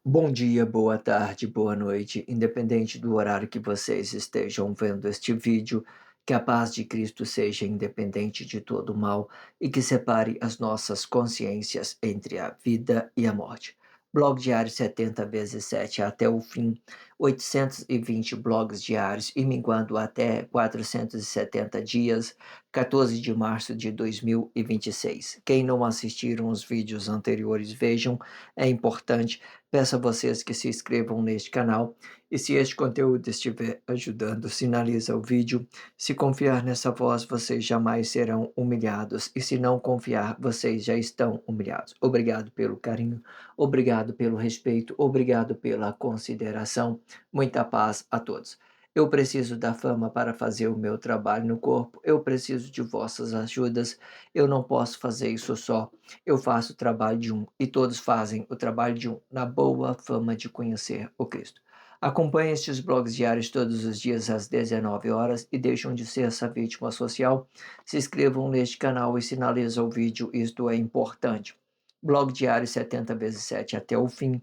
Bom dia, boa tarde, boa noite, independente do horário que vocês estejam vendo este vídeo, que a paz de Cristo seja independente de todo mal e que separe as nossas consciências entre a vida e a morte. Blog diário 70 vezes 7 até o fim, 820 blogs diários e minguando até 470 dias, 14 de março de 2026. Quem não assistiram os vídeos anteriores, vejam, é importante. Peço a vocês que se inscrevam neste canal e se este conteúdo estiver ajudando, sinaliza o vídeo. Se confiar nessa voz, vocês jamais serão humilhados e se não confiar, vocês já estão humilhados. Obrigado pelo carinho, obrigado pelo respeito, obrigado pela consideração. Muita paz a todos. Eu preciso da fama para fazer o meu trabalho no corpo, eu preciso de vossas ajudas, eu não posso fazer isso só. Eu faço o trabalho de um e todos fazem o trabalho de um, na boa fama de conhecer o Cristo. Acompanhe estes blogs diários todos os dias às 19 horas e deixam de ser essa vítima social. Se inscrevam neste canal e sinalizam o vídeo, isto é importante. Blog diário 70 vezes 7 até o fim.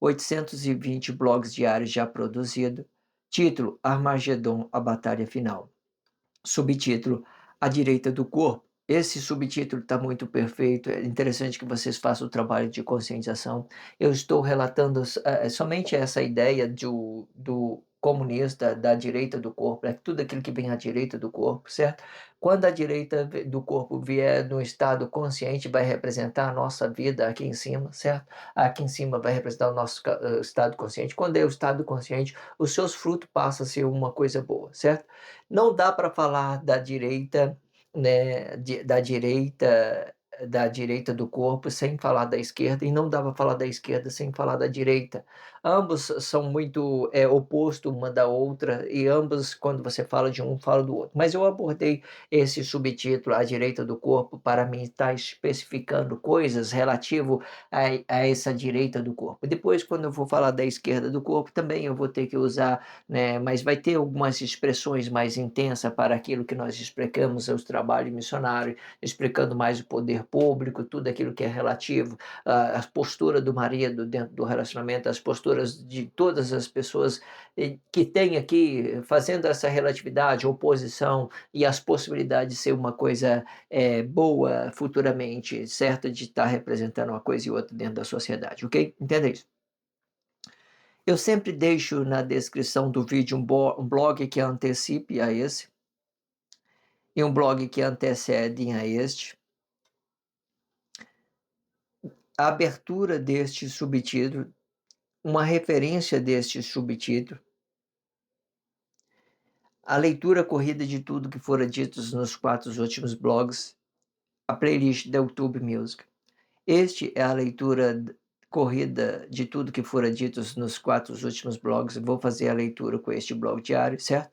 820 blogs diários já produzidos. Título: Armagedon, a batalha final. Subtítulo: A direita do corpo. Esse subtítulo está muito perfeito, é interessante que vocês façam o trabalho de conscientização. Eu estou relatando somente essa ideia do comunista, da direita do corpo, é tudo aquilo que vem à direita do corpo, certo? Quando a direita do corpo vier no estado consciente, vai representar a nossa vida aqui em cima, certo? Aqui em cima vai representar o nosso estado consciente. Quando é o estado consciente, os seus frutos passam a ser uma coisa boa, certo? Não dá para falar da direita, né, da direita do corpo sem falar da esquerda, e não dá para falar da esquerda sem falar da direita. Ambos são muito, oposto uma da outra e ambos, quando você fala de um, fala do outro. Mas eu abordei esse subtítulo, "A direita do corpo", para mim estar especificando coisas relativo a essa direita do corpo. Depois, quando eu for falar da esquerda do corpo, também eu vou ter que usar, né, mas vai ter algumas expressões mais intensas para aquilo que nós explicamos aos trabalhos missionários, explicando mais o poder público, tudo aquilo que é relativo à postura do marido dentro do relacionamento, as posturas de todas as pessoas que têm aqui, fazendo essa relatividade, oposição e as possibilidades de ser uma coisa boa futuramente, certa de estar representando uma coisa e outra dentro da sociedade, ok? Entenda isso. Eu sempre deixo na descrição do vídeo um blog que antecipe a esse e um blog que antecede a este. A abertura deste subtítulo, uma referência deste subtítulo, a leitura corrida de tudo que fora dito nos 4 últimos blogs, a playlist da YouTube Music. Este é a leitura corrida de tudo que fora dito nos 4 últimos blogs. Vou fazer a leitura com este blog diário, certo?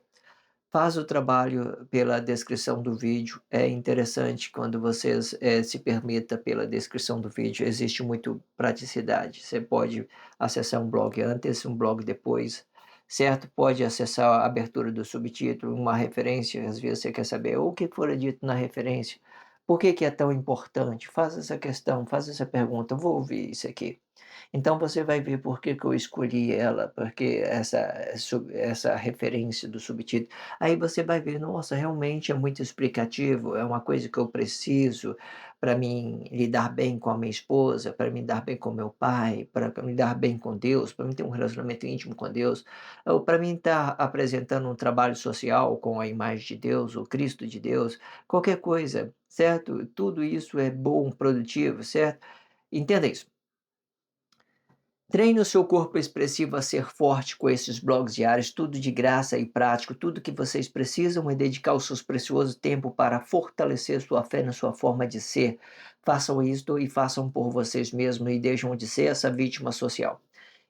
Faz o trabalho pela descrição do vídeo. É interessante quando vocês se permita pela descrição do vídeo. Existe muito praticidade. Você pode acessar um blog antes, um blog depois, certo? Pode acessar a abertura do subtítulo, uma referência. Às vezes você quer saber o que fora dito na referência. Por que que é tão importante? Faz essa questão, faz essa pergunta. Eu vou ouvir isso aqui. Então você vai ver por que que eu escolhi ela, porque essa referência do subtítulo. Aí você vai ver, nossa, realmente é muito explicativo, é uma coisa que eu preciso para mim lidar bem com a minha esposa, para me dar bem com meu pai, para me dar bem com Deus, para mim ter um relacionamento íntimo com Deus, ou para mim estar apresentando um trabalho social com a imagem de Deus, o Cristo de Deus, qualquer coisa, certo? Tudo isso é bom, produtivo, certo? Entenda isso. Treine o seu corpo expressivo a ser forte com esses blogs diários, tudo de graça e prático. Tudo que vocês precisam é dedicar o seu precioso tempo para fortalecer sua fé na sua forma de ser. Façam isto e façam por vocês mesmos e deixam de ser essa vítima social.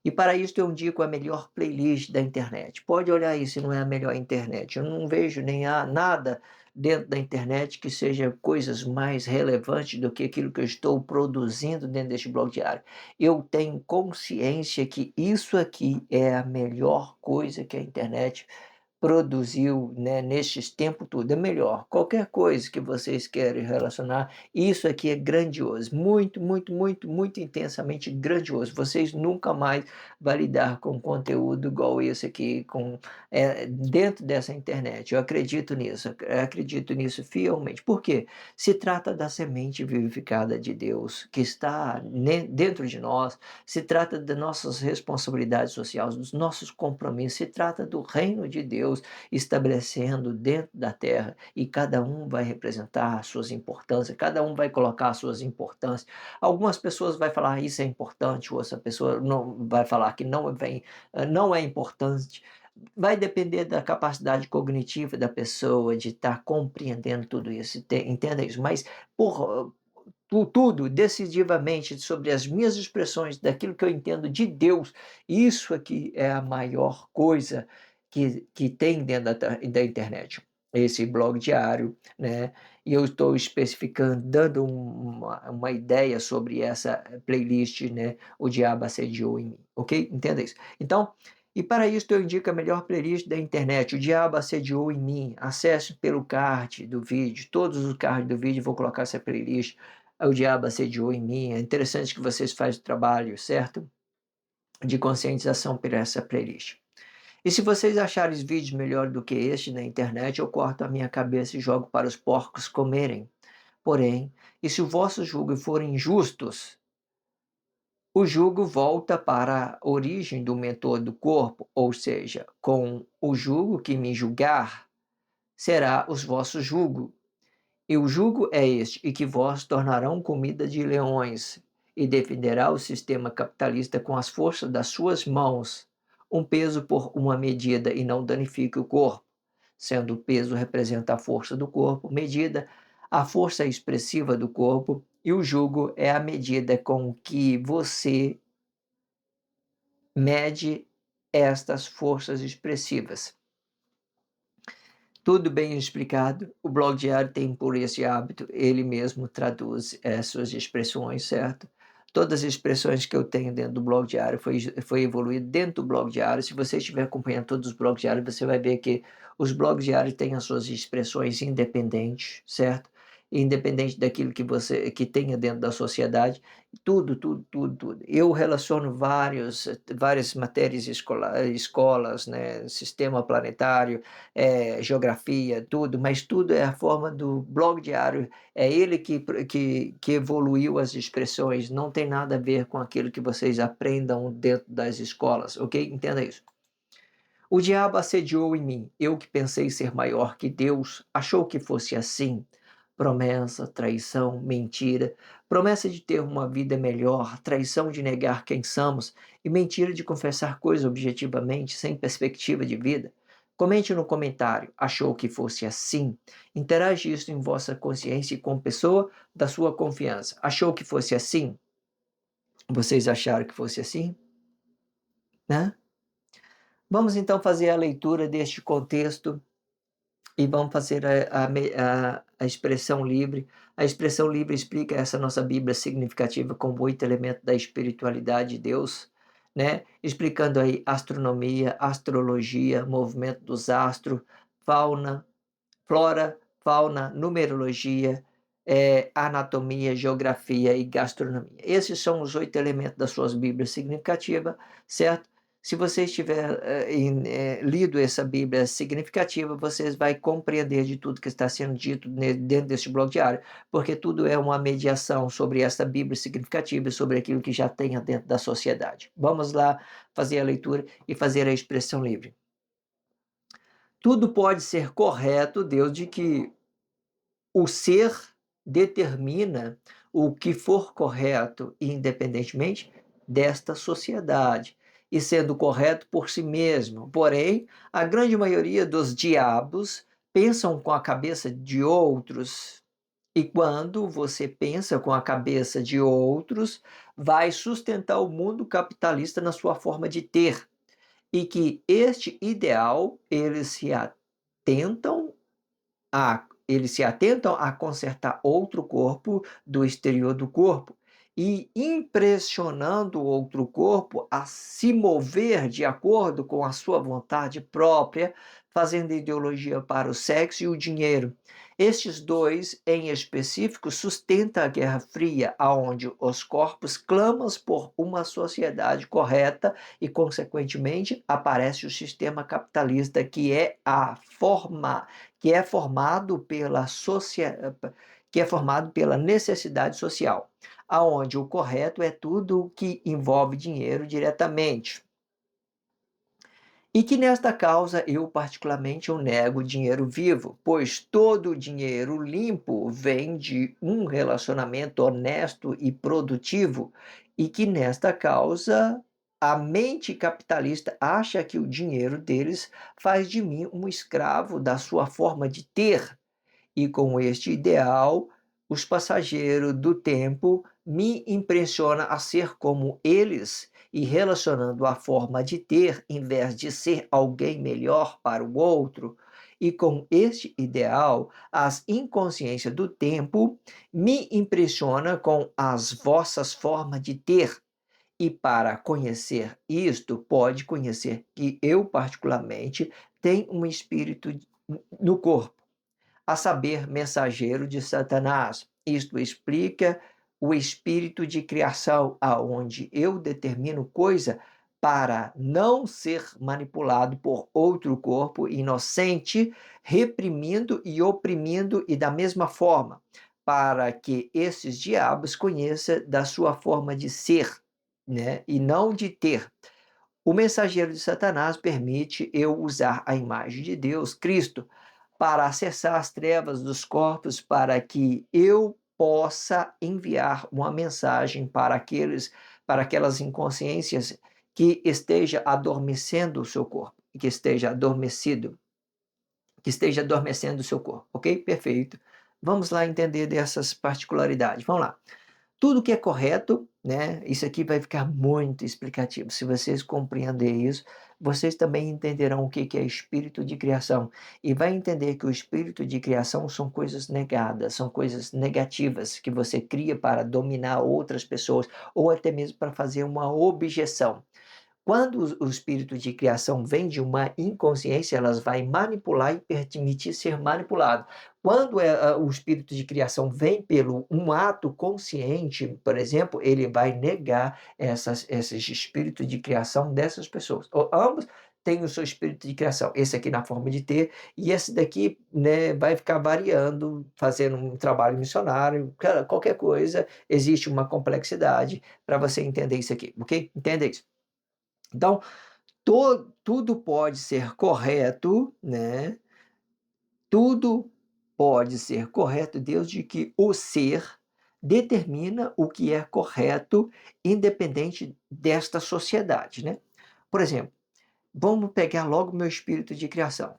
E para isso eu indico a melhor playlist da internet. Pode olhar aí se não é a melhor internet. Eu não vejo nem há nada dentro da internet que seja coisas mais relevantes do que aquilo que eu estou produzindo dentro deste blog diário. Eu tenho consciência que isso aqui é a melhor coisa que a internet produziu, né, nestes tempos tudo, é melhor. Qualquer coisa que vocês querem relacionar, isso aqui é grandioso, muito, muito, muito, muito intensamente grandioso. Vocês nunca mais vão lidar com conteúdo igual esse aqui, dentro dessa internet. Eu acredito nisso fielmente. Por quê? Se trata da semente vivificada de Deus que está dentro de nós, se trata das nossas responsabilidades sociais, dos nossos compromissos, se trata do reino de Deus estabelecendo dentro da terra e cada um vai representar as suas importâncias, cada um vai colocar as suas importâncias. Algumas pessoas vão falar isso é importante, outra pessoa não vai falar que não é importante. Vai depender da capacidade cognitiva da pessoa de estar compreendendo tudo isso, entenda isso. Mas por tudo decisivamente sobre as minhas expressões, daquilo que eu entendo de Deus, isso aqui é a maior coisa que tem dentro da internet. Esse blog diário, né? E eu estou especificando, dando uma ideia sobre essa playlist, né? O Diabo Assediou em Mim, ok? Entenda isso. Então, e para isso eu indico a melhor playlist da internet, O Diabo Assediou em Mim. Acesse pelo card do vídeo, todos os cards do vídeo, vou colocar essa playlist. O Diabo Assediou em Mim. É interessante que vocês fazem o trabalho, certo? De conscientização por essa playlist. E se vocês acharem vídeos melhor do que este na internet, eu corto a minha cabeça e jogo para os porcos comerem. Porém, e se o vosso jugo forem injustos, o jugo volta para a origem do mentor do corpo, ou seja, com o jugo que me julgar, será os vossos jugo. E o jugo é este, e que vós tornarão comida de leões, e defenderá o sistema capitalista com as forças das suas mãos, um peso por uma medida e não danifique o corpo, sendo o peso representa a força do corpo, medida a força expressiva do corpo, e o jugo é a medida com que você mede estas forças expressivas. Tudo bem explicado. O blog diário tem por esse hábito, ele mesmo traduz suas expressões, certo? Todas as expressões que eu tenho dentro do blog diário foi evoluído dentro do blog diário. Se você estiver acompanhando todos os blogs diários, você vai ver que os blogs diários têm as suas expressões independentes, certo? Independente daquilo que tenha dentro da sociedade, tudo, tudo, tudo, tudo. Eu relaciono várias matérias escolas, né? Sistema planetário, geografia, tudo, mas tudo é a forma do blog diário, é ele que evoluiu as expressões, não tem nada a ver com aquilo que vocês aprendam dentro das escolas, ok? Entenda isso. O diabo assediou em mim, eu que pensei ser maior que Deus, achou que fosse assim. Promessa, traição, mentira, promessa de ter uma vida melhor, traição de negar quem somos e mentira de confessar coisas objetivamente, sem perspectiva de vida. Comente no comentário, achou que fosse assim? Interage isso em vossa consciência e com pessoa da sua confiança. Achou que fosse assim? Vocês acharam que fosse assim? Né? Vamos então fazer a leitura deste contexto e vamos fazer a expressão livre. A expressão livre explica essa nossa Bíblia significativa como 8 elementos da espiritualidade de Deus, né? Explicando aí astronomia, astrologia, movimento dos astros, fauna, flora, fauna, numerologia, anatomia, geografia e gastronomia. Esses são os 8 elementos das suas Bíblias significativas, certo? Se vocês tiverem lido essa Bíblia significativa, vocês vão compreender de tudo que está sendo dito dentro deste blog diário, porque tudo é uma mediação sobre essa Bíblia significativa e sobre aquilo que já tem dentro da sociedade. Vamos lá fazer a leitura e fazer a expressão livre. Tudo pode ser correto, Deus, de que o ser determina o que for correto, independentemente desta sociedade, e sendo correto por si mesmo. Porém, a grande maioria dos diabos pensam com a cabeça de outros, e quando você pensa com a cabeça de outros, vai sustentar o mundo capitalista na sua forma de ter, e que este ideal eles se atentam a consertar outro corpo do exterior do corpo, e impressionando o outro corpo a se mover de acordo com a sua vontade própria, fazendo ideologia para o sexo e o dinheiro. Estes dois, em específico, sustentam a Guerra Fria, aonde os corpos clamam por uma sociedade correta e, consequentemente, aparece o sistema capitalista que é formado pela necessidade social, aonde o correto é tudo o que envolve dinheiro diretamente. E que nesta causa eu particularmente eu nego o dinheiro vivo, pois todo o dinheiro limpo vem de um relacionamento honesto e produtivo, e que nesta causa a mente capitalista acha que o dinheiro deles faz de mim um escravo da sua forma de ter, e com este ideal, os passageiros do tempo me impressiona a ser como eles e relacionando a forma de ter, em vez de ser alguém melhor para o outro. E com este ideal, as inconsciências do tempo me impressiona com as vossas formas de ter. E para conhecer isto, pode conhecer que eu, particularmente, tenho um espírito no corpo, a saber, mensageiro de Satanás. Isto explica o espírito de criação, aonde eu determino coisa para não ser manipulado por outro corpo inocente, reprimindo e oprimindo, e da mesma forma, para que esses diabos conheçam da sua forma de ser, né, e não de ter. O mensageiro de Satanás permite eu usar a imagem de Deus, Cristo, para acessar as trevas dos corpos, para que eu possa enviar uma mensagem para aquelas inconsciências que esteja adormecendo o seu corpo, que esteja adormecido, que esteja adormecendo o seu corpo, ok? Perfeito. Vamos lá entender dessas particularidades. Vamos lá. Tudo que é correto, né? Isso aqui vai ficar muito explicativo. Se vocês compreenderem isso, vocês também entenderão o que que é espírito de criação. E vai entender que o espírito de criação são coisas negadas, são coisas negativas que você cria para dominar outras pessoas ou até mesmo para fazer uma objeção. Quando o espírito de criação vem de uma inconsciência, elas vai manipular e permitir ser manipulado. Quando o espírito de criação vem pelo um ato consciente, por exemplo, ele vai negar esses espíritos de criação dessas pessoas. Ambos têm o seu espírito de criação. Esse aqui na forma de ter, e esse daqui, né, vai ficar variando, fazendo um trabalho missionário, qualquer coisa, existe uma complexidade para você entender isso aqui, ok? Entenda isso. Então, tudo pode ser correto, né? Tudo pode ser correto desde que o ser determina o que é correto, independente desta sociedade, né? Por exemplo, vamos pegar logo meu espírito de criação.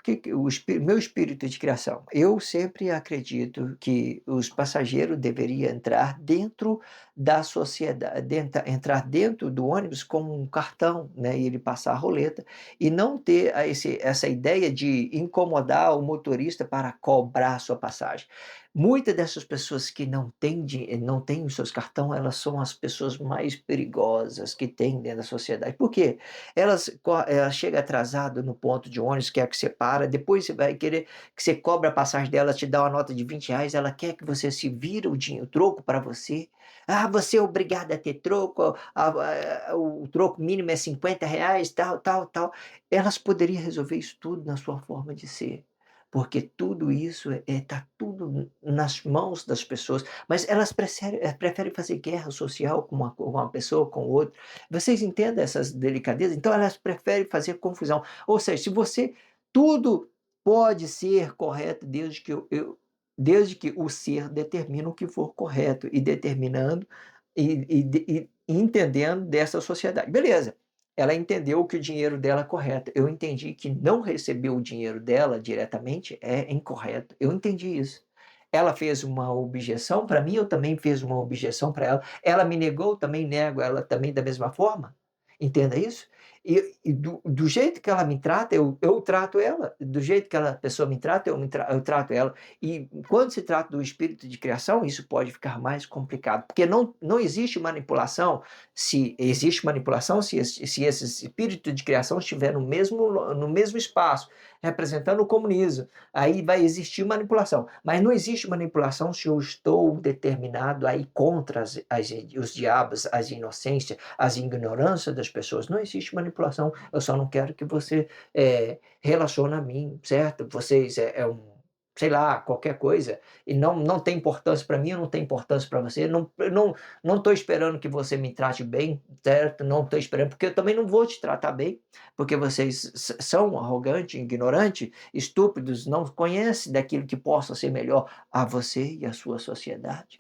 Meu espírito de criação? Eu sempre acredito que os passageiros deveriam entrar dentro da sociedade, entrar dentro do ônibus com um cartão, né, e ele passar a roleta, e não ter essa ideia de incomodar o motorista para cobrar a sua passagem. Muitas dessas pessoas que não têm os seus cartões, elas são as pessoas mais perigosas que tem dentro da sociedade. Por quê? Ela chega atrasada no ponto de ônibus, quer que você para, depois você vai querer que você cobre a passagem dela, te dá uma nota de R$ 20, ela quer que você se vira o dinheiro, o troco para você. Ah, você é obrigado a ter troco, o troco mínimo é R$ 50, tal, tal, tal. Elas poderiam resolver isso tudo na sua forma de ser, porque tudo isso está tudo nas mãos das pessoas, mas elas preferem fazer guerra social com uma pessoa, com outra. Vocês entendem essas delicadezas? Então elas preferem fazer confusão. Ou seja, se você tudo pode ser correto desde que o ser determina o que for correto e determinando e entendendo dessa sociedade. Beleza. Ela entendeu que o dinheiro dela é correto. Eu entendi que não receber o dinheiro dela diretamente é incorreto. Eu entendi isso. Ela fez uma objeção para mim, eu também fiz uma objeção para ela. Ela me negou, eu também nego ela também da mesma forma. Entenda isso? E do jeito que ela me trata, eu trato ela. Do jeito que a pessoa me trata, eu trato ela. E quando se trata do espírito de criação, isso pode ficar mais complicado, porque não existe manipulação. Se existe manipulação, se esse espírito de criação estiver no mesmo espaço, representando o comunismo, aí vai existir manipulação. Mas não existe manipulação se eu estou determinado a ir contra os diabos, as inocências, as ignorâncias das pessoas. Não existe manipulação. Eu só não quero que você relacione a mim, certo? Vocês sei lá, qualquer coisa, e não tem importância para mim, não tem importância para você, não estou esperando que você me trate bem, certo? Não estou esperando, porque eu também não vou te tratar bem, porque vocês são arrogantes, ignorantes, estúpidos, não conhecem daquilo que possa ser melhor a você e a sua sociedade.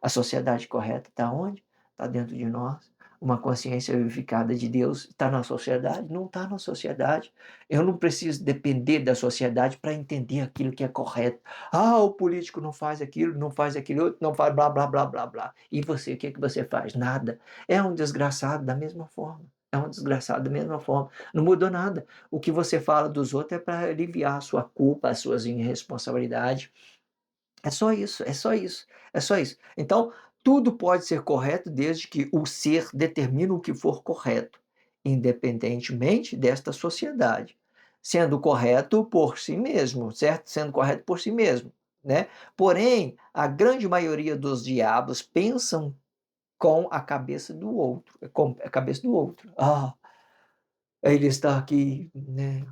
A sociedade correta está onde? Está dentro de nós. Uma consciência vivificada de Deus está na sociedade? Não está na sociedade. Eu não preciso depender da sociedade para entender aquilo que é correto. Ah, o político não faz aquilo, não faz aquilo outro, não faz blá, blá, blá, blá, blá. E você, o que, é que você faz? Nada. É um desgraçado da mesma forma. É um desgraçado da mesma forma. Não mudou nada. O que você fala dos outros é para aliviar a sua culpa, as suas irresponsabilidades. É só isso, é só isso, é só isso. Então, tudo pode ser correto desde que o ser determine o que for correto, independentemente desta sociedade, sendo correto por si mesmo, certo? Sendo correto por si mesmo, né? Porém, a grande maioria dos diabos pensam com a cabeça do outro, com a cabeça do outro. Ah, ele está aqui, né?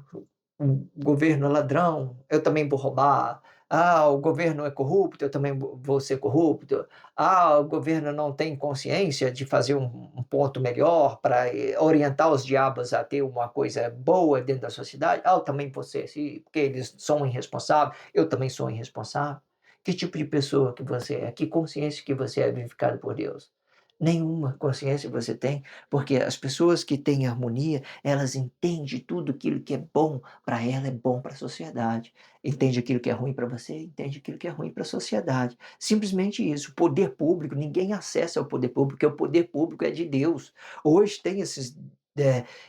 O governo é ladrão, eu também vou roubar. Ah, o governo é corrupto, eu também vou ser corrupto. Ah, o governo não tem consciência de fazer um ponto melhor para orientar os diabos a ter uma coisa boa dentro da sociedade. Ah, eu também vou ser assim, porque eles são irresponsáveis, eu também sou irresponsável. Que tipo de pessoa que você é? Que consciência que você é vivificado por Deus? Nenhuma consciência você tem, porque as pessoas que têm harmonia, elas entendem tudo aquilo que é bom para ela, é bom para a sociedade. Entende aquilo que é ruim para você, entende aquilo que é ruim para a sociedade. Simplesmente isso. O poder público, ninguém acessa ao poder público, porque o poder público é de Deus. Hoje tem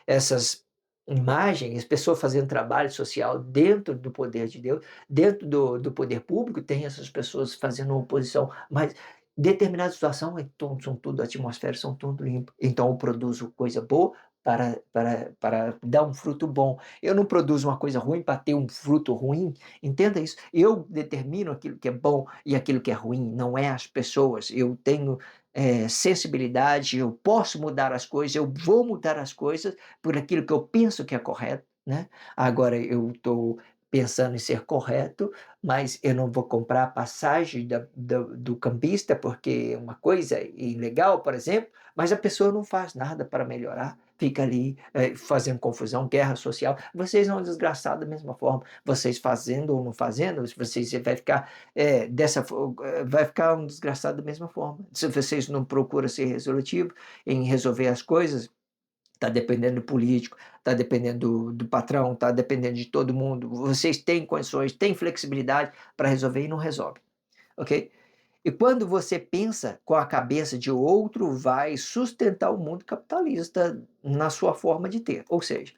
essas imagens, pessoas fazendo trabalho social dentro do poder de Deus, dentro do poder público, tem essas pessoas fazendo oposição, mas determinada situação, então, são tudo, a atmosfera são tudo limpo. Então eu produzo coisa boa para dar um fruto bom. Eu não produzo uma coisa ruim para ter um fruto ruim. Entenda isso. Eu determino aquilo que é bom e aquilo que é ruim, não é as pessoas. Eu tenho sensibilidade, eu posso mudar as coisas, eu vou mudar as coisas por aquilo que eu penso que é correto, né? Agora eu estou pensando em ser correto, mas eu não vou comprar a passagem do cambista porque é uma coisa ilegal, por exemplo, mas a pessoa não faz nada para melhorar, fica ali fazendo confusão, guerra social. Vocês são desgraçados da mesma forma, vocês fazendo ou não fazendo, vocês vai ficar vai ficar um desgraçado da mesma forma. Se vocês não procuram ser resolutivo em resolver as coisas, está dependendo do político, está dependendo do patrão, está dependendo de todo mundo. Vocês têm condições, têm flexibilidade para resolver e não resolve, ok? E quando você pensa com a cabeça de outro, vai sustentar o mundo capitalista na sua forma de ter. Ou seja,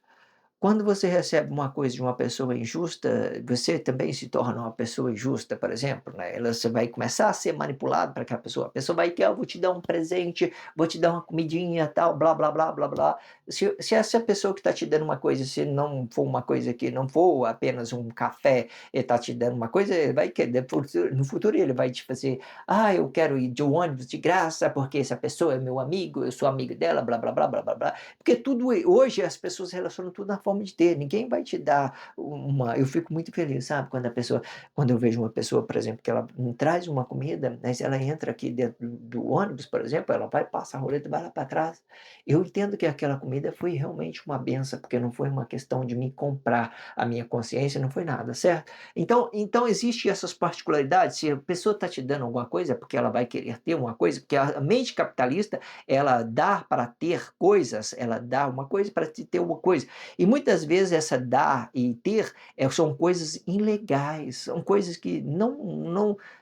quando você recebe uma coisa de uma pessoa injusta, você também se torna uma pessoa injusta, por exemplo, né? Você vai começar a ser manipulado para aquela pessoa. A pessoa vai que, eu vou te dar um presente, vou te dar uma comidinha, tal, blá, blá, blá, blá, blá. Se essa pessoa que está te dando uma coisa, se não for uma coisa que não for apenas um café, ele está te dando uma coisa, ele vai querer, no futuro ele vai te fazer, ah, eu quero ir de ônibus de graça, porque essa pessoa é meu amigo, eu sou amigo dela, blá, blá, blá, blá, blá, blá. Porque tudo hoje as pessoas relacionam tudo na forma de ter. Ninguém vai te dar uma. Eu fico muito feliz, sabe? Quando eu vejo uma pessoa, por exemplo, que ela me traz uma comida, mas ela entra aqui dentro do ônibus, por exemplo, ela vai passar a roleta e vai lá para trás. Eu entendo que aquela comida foi realmente uma benção, porque não foi uma questão de me comprar a minha consciência, não foi nada, certo? Então existe essas particularidades. Se a pessoa está te dando alguma coisa, é porque ela vai querer ter uma coisa, porque a mente capitalista ela dá para ter coisas, ela dá uma coisa para te ter uma coisa. E muitas vezes essa dar e ter são coisas ilegais, são coisas que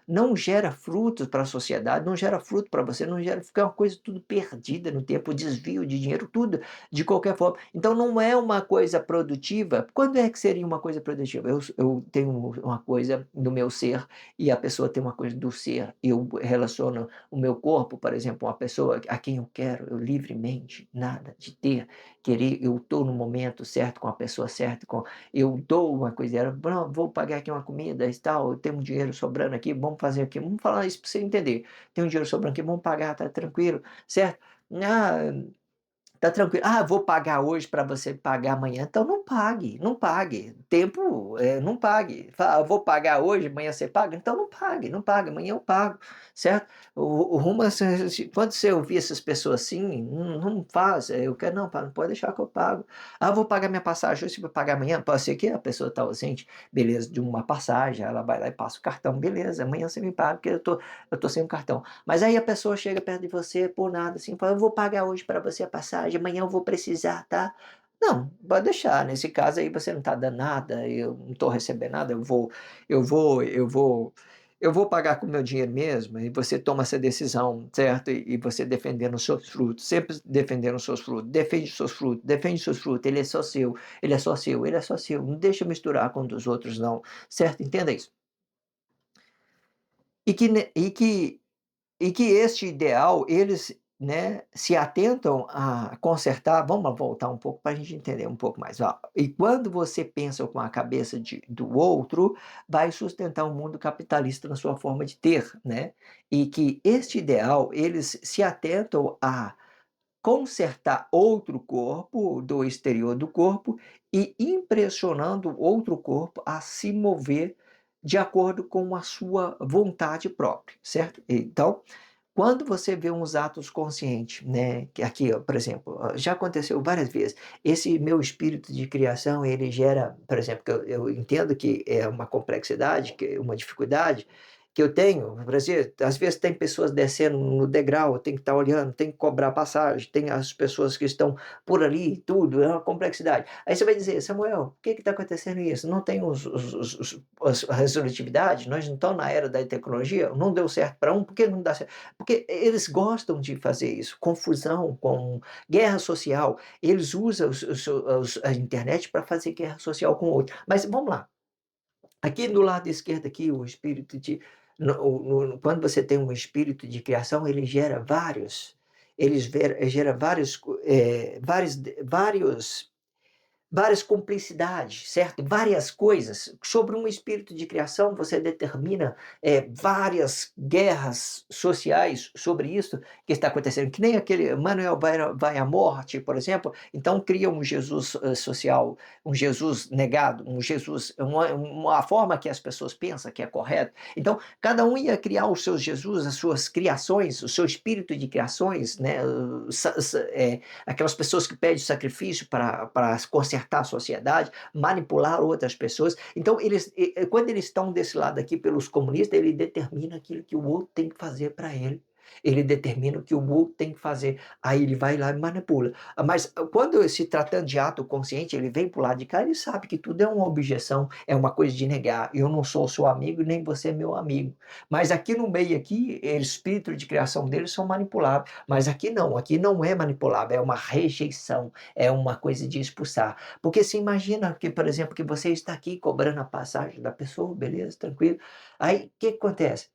não gera frutos para a sociedade, não gera fruto para você, não gera, fica uma coisa tudo perdida no tempo, desvio de dinheiro, tudo de qualquer forma. Então não é uma coisa produtiva. Quando é que seria uma coisa produtiva? Eu tenho uma coisa do meu ser e a pessoa tem uma coisa do ser. Eu relaciono o meu corpo, por exemplo, uma pessoa a quem eu quero, eu livremente, nada de ter, querer, eu estou no momento certo com a pessoa certa, eu dou uma coisa, não, vou pagar aqui uma comida e tal, eu tenho um dinheiro sobrando aqui, vamos fazer aqui, vamos falar isso para você entender. Tem um dinheiro sobrando aqui, vamos pagar, tá tranquilo, certo? Ah, tá tranquilo. Ah, vou pagar hoje para você pagar amanhã. Então não pague, não pague. Tempo, não pague. Fala, vou pagar hoje, amanhã você paga? Então não pague, não pague. Amanhã eu pago, certo? O rumo, quando você ouvir essas pessoas assim, não faz. Eu quero, não, não pode deixar que eu pago. Ah, vou pagar minha passagem hoje, você vai pagar amanhã? Pode ser que a pessoa está ausente, beleza, de uma passagem, ela vai lá e passa o cartão, beleza, amanhã você me paga, porque eu tô sem o cartão. Mas aí a pessoa chega perto de você por nada, assim, fala: "Eu vou pagar hoje para você a passagem, amanhã eu vou precisar, tá?". Não, pode deixar, nesse caso aí você não está dando nada, eu não estou recebendo nada, eu vou pagar com o meu dinheiro mesmo, e você toma essa decisão, certo? E você defendendo os seus frutos, sempre defendendo os seus frutos, defende os seus frutos, ele é só seu, ele é só seu, ele é só seu, não deixa misturar com o dos outros não, certo? Entenda isso. E que ne e que este ideal, eles, né, se atentam a consertar, vamos voltar um pouco para a gente entender um pouco mais, ó. E quando você pensa com a cabeça do outro, vai sustentar um mundo capitalista na sua forma de ter, né. E que este ideal, eles se atentam a consertar outro corpo, do exterior do corpo, e impressionando outro corpo a se mover de acordo com a sua vontade própria, certo? Então, quando você vê uns atos conscientes, né, que aqui, ó, por exemplo, já aconteceu várias vezes, esse meu espírito de criação, ele gera, por exemplo, que eu entendo que é uma complexidade, que é uma dificuldade que eu tenho, por exemplo, às vezes tem pessoas descendo no degrau, eu tenho que estar olhando, tem que cobrar passagem, tem as pessoas que estão por ali, tudo, é uma complexidade. Aí você vai dizer: "Samuel, por que está acontecendo isso? Não tem a resolutividade? Nós não estamos na era da tecnologia? Não deu certo para um, por que não dá certo?" Porque eles gostam de fazer isso, confusão, com guerra social. Eles usam a internet para fazer guerra social com o outro. Mas vamos lá, aqui do lado esquerdo aqui, o espírito de quando você tem um espírito de criação, ele gera gera várias cumplicidades, certo? Várias coisas. Sobre um espírito de criação, você determina várias guerras sociais sobre isso que está acontecendo. Que nem aquele Manuel vai à morte, por exemplo, então cria um Jesus social, um Jesus negado, um Jesus, uma forma que as pessoas pensam que é correto. Então, cada um ia criar os seus Jesus, as suas criações, o seu espírito de criações, né? Aquelas pessoas que pedem sacrifício para consertar a sociedade, manipular outras pessoas. Então, quando eles estão desse lado aqui pelos comunistas, ele determina aquilo que o outro tem que fazer para ele. Ele determina o que o outro tem que fazer. Aí ele vai lá e manipula. Mas quando se tratando de ato consciente, ele vem para o lado de cá, ele sabe que tudo é uma objeção, é uma coisa de negar. Eu não sou seu amigo, nem você é meu amigo. Mas aqui no meio aqui, o espírito de criação deles são manipulados. Mas aqui não é manipulável, é uma rejeição, é uma coisa de expulsar. Porque se imagina que, por exemplo, que você está aqui cobrando a passagem da pessoa, beleza, tranquilo. Aí o que acontece?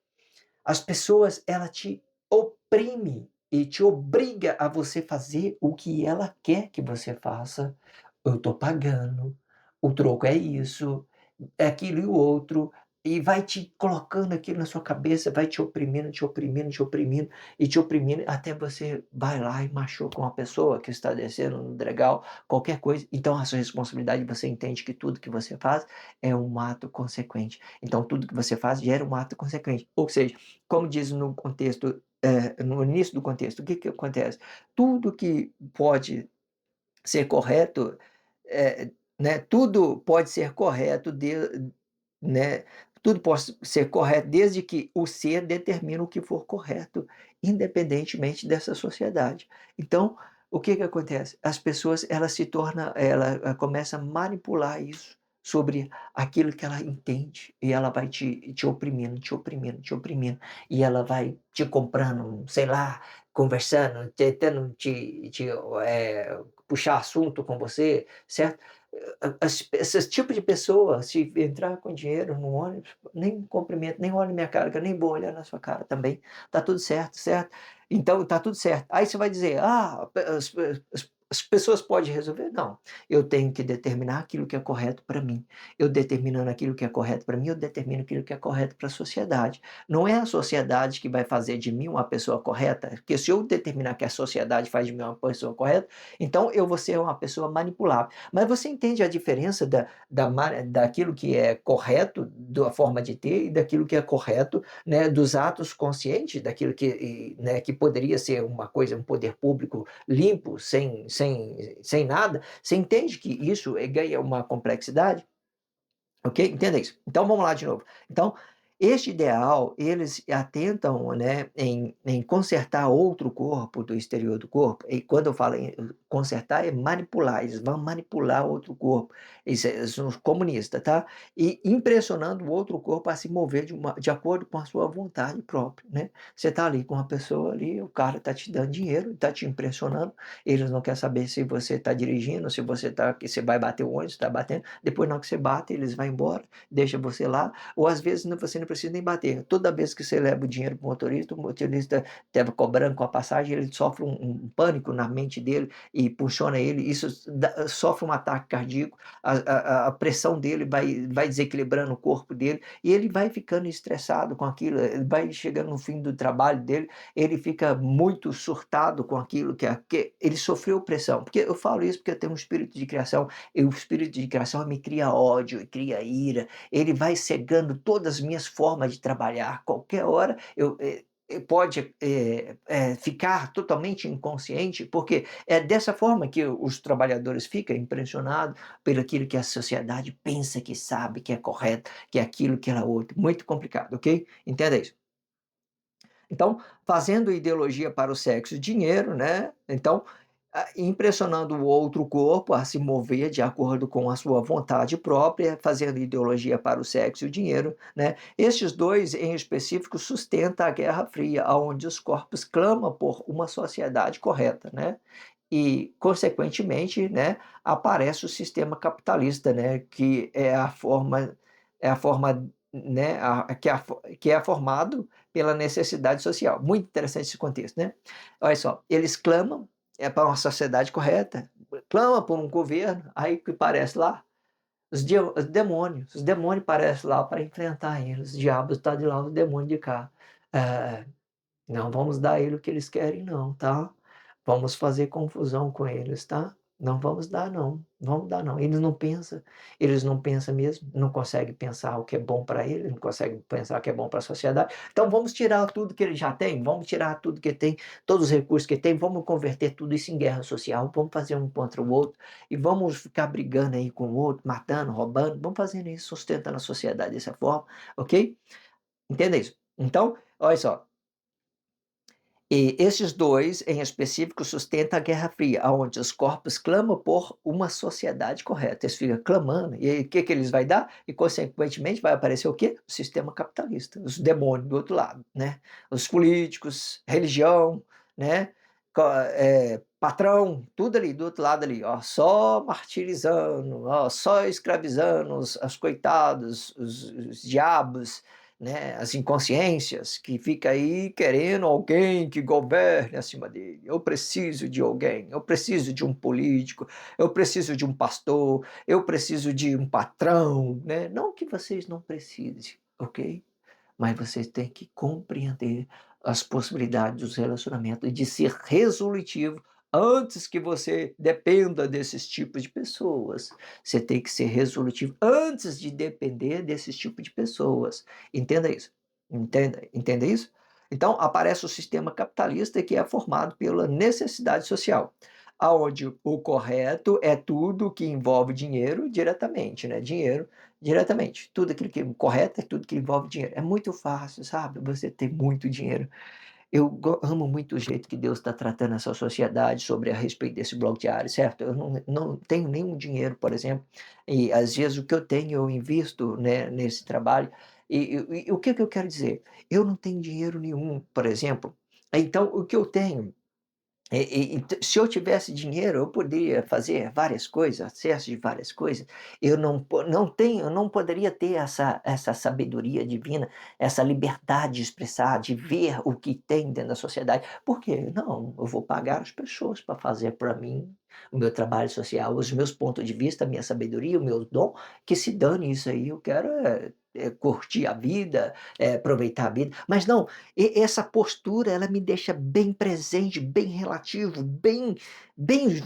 As pessoas, ela te oprime e te obriga a você fazer o que ela quer que você faça. Eu estou pagando, o troco é isso, é aquilo e o outro, e vai te colocando aquilo na sua cabeça, vai te oprimindo, te oprimindo, te oprimindo e te oprimindo, até você vai lá e machuca uma pessoa que está descendo no degrau, qualquer coisa. Então a sua responsabilidade, você entende que tudo que você faz é um ato consequente. Então tudo que você faz gera um ato consequente. Ou seja, como diz no contexto, no início do contexto, o que que acontece? Tudo que pode ser correto, né, tudo pode ser correto né, tudo pode ser correto desde que o ser determina o que for correto, independentemente dessa sociedade. Então, o que que acontece? As pessoas, ela começa a manipular isso sobre aquilo que ela entende, e ela vai te oprimindo, te oprimindo, te oprimindo, e ela vai te comprando, sei lá, conversando, tentando puxar assunto com você, certo? Esse tipo de pessoa, se entrar com dinheiro no ônibus, nem cumprimento, nem olha minha cara, que eu nem vou olhar na sua cara também, tá tudo certo, certo? Então tá tudo certo. Aí você vai dizer: "Ah, as pessoas podem resolver?" Não, eu tenho que determinar aquilo que é correto para mim. Eu determinando aquilo que é correto para mim, eu determino aquilo que é correto para a sociedade. Não é a sociedade que vai fazer de mim uma pessoa correta, porque se eu determinar que a sociedade faz de mim uma pessoa correta, então eu vou ser uma pessoa manipulável. Mas você entende a diferença daquilo que é correto, da forma de ter, e daquilo que é correto, né, dos atos conscientes, daquilo né, que poderia ser uma coisa, um poder público limpo, sem nada? Você entende que isso ganha uma complexidade? Ok? Entenda isso. Então vamos lá de novo. Então, este ideal, eles atentam, né, em consertar outro corpo do exterior do corpo. E quando eu falo em consertar, é manipular. Eles vão manipular outro corpo. Eles são os comunistas, tá? E impressionando o outro corpo a se mover de acordo com a sua vontade própria, né? Você está ali com uma pessoa ali, o cara está te dando dinheiro, está te impressionando. Eles não querem saber se você está dirigindo, se você vai bater o ônibus, está batendo. Depois, na hora que você bate, eles vão embora, deixa você lá, ou às vezes você não precisa nem bater. Toda vez que você leva o dinheiro para o motorista estava cobrando com a passagem, ele sofre um pânico na mente dele e puxona ele, isso sofre um ataque cardíaco, a pressão dele vai desequilibrando o corpo dele, e ele vai ficando estressado com aquilo, ele vai chegando no fim do trabalho dele, ele fica muito surtado com aquilo que ele sofreu pressão. Porque eu falo isso porque eu tenho um espírito de criação, e o espírito de criação me cria ódio, cria ira, ele vai cegando todas as minhas formas de trabalhar. Qualquer hora pode ficar totalmente inconsciente, porque é dessa forma que os trabalhadores ficam impressionados pelo aquilo que a sociedade pensa que sabe, que é correto, que é aquilo que ela ouve. Muito complicado, ok? Entenda isso. Então, fazendo ideologia para o sexo e dinheiro, né? Então, impressionando o outro corpo a se mover de acordo com a sua vontade própria, fazendo ideologia para o sexo e o dinheiro, né? Estes dois, em específico, sustentam a Guerra Fria, onde os corpos clamam por uma sociedade correta, né? E, consequentemente, né, aparece o sistema capitalista, né, é a forma, né, que é formado pela necessidade social. Muito interessante esse contexto, né? Olha só, eles clamam para uma sociedade correta, clamam por um governo, aí que parece lá, os demônios aparecem lá para enfrentar eles, os diabos estão de lá, os demônios de cá. É, não vamos dar a ele o que eles querem não, tá? Vamos fazer confusão com eles, tá? Não vamos dar não, vamos dar não. Eles não pensam mesmo, não conseguem pensar o que é bom para eles, não conseguem pensar o que é bom para a sociedade. Então vamos tirar tudo que ele já tem, vamos tirar tudo que tem, todos os recursos que tem, vamos converter tudo isso em guerra social, vamos fazer um contra o outro e vamos ficar brigando aí com o outro, matando, roubando, vamos fazendo isso, sustentando a sociedade dessa forma, ok? Entenda isso. Então, olha só, e esses dois, em específico, sustentam a Guerra Fria, onde os corpos clamam por uma sociedade correta. Eles ficam clamando, e aí, o que, que eles vai dar? E, consequentemente, vai aparecer o quê? O sistema capitalista, os demônios do outro lado, né? Os políticos, religião, né? Patrão, tudo ali, do outro lado ali, ó, só martirizando, ó, só escravizando os coitados, os diabos, né, as inconsciências, que fica aí querendo alguém que governe acima dele. Eu preciso de alguém, eu preciso de um político, eu preciso de um pastor, eu preciso de um patrão, né? Não que vocês não precisem, ok? Mas vocês têm que compreender as possibilidades dos relacionamentos e de ser resolutivo antes que você dependa desses tipos de pessoas. Você tem que ser resolutivo antes de depender desses tipos de pessoas. Entenda isso. Entenda isso? Então, aparece o sistema capitalista que é formado pela necessidade social, aonde o correto é tudo que envolve dinheiro diretamente, né? Dinheiro diretamente. Tudo aquilo que é correto é tudo que envolve dinheiro. É muito fácil, sabe? Você ter muito dinheiro. amo muito o jeito que Deus está tratando essa sociedade sobre a respeito desse blog diário, certo? Eu não tenho nenhum dinheiro, por exemplo, e às vezes o que eu tenho eu invisto, né, nesse trabalho. E o que que eu quero dizer? Eu não tenho dinheiro nenhum, por exemplo, então o que eu tenho se eu tivesse dinheiro, eu poderia fazer várias coisas, acesso de várias coisas. Eu não tenho, eu não poderia ter essa sabedoria divina, essa liberdade de expressar, de ver o que tem dentro da sociedade. Por quê? Não, eu vou pagar as pessoas para fazer para mim o meu trabalho social, os meus pontos de vista, a minha sabedoria, o meu dom, que se dane isso aí, eu quero curtir a vida, aproveitar a vida. Mas não, essa postura ela me deixa bem presente, bem relativo, bem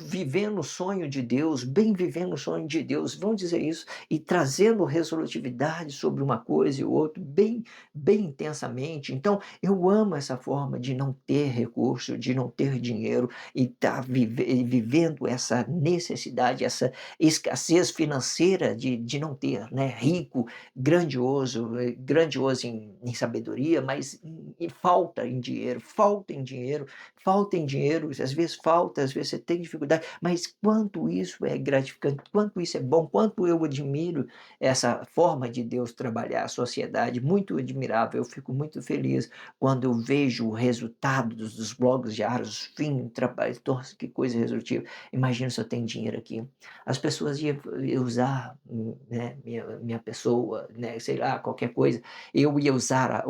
vivendo o sonho de Deus, bem vivendo o sonho de Deus, vamos dizer isso, e trazendo resolutividade sobre uma coisa e outra, bem intensamente. Então, eu amo essa forma de não ter recurso, de não ter dinheiro e estar vivendo essa necessidade, essa escassez financeira de não ter, né, rico, grandioso, grandioso em sabedoria, mas em falta em dinheiro, falta em dinheiro, falta em dinheiro, às vezes falta, às vezes você tem dificuldade, mas quanto isso é gratificante, quanto isso é bom, quanto eu admiro essa forma de Deus trabalhar a sociedade, muito admirável, eu fico muito feliz quando eu vejo o resultado dos blogs diários, fim, trabalho, nossa, que coisa resolutiva. Imagina se eu tenho dinheiro aqui. As pessoas iam usar, né, minha pessoa, né, sei lá, qualquer coisa, eu ia usar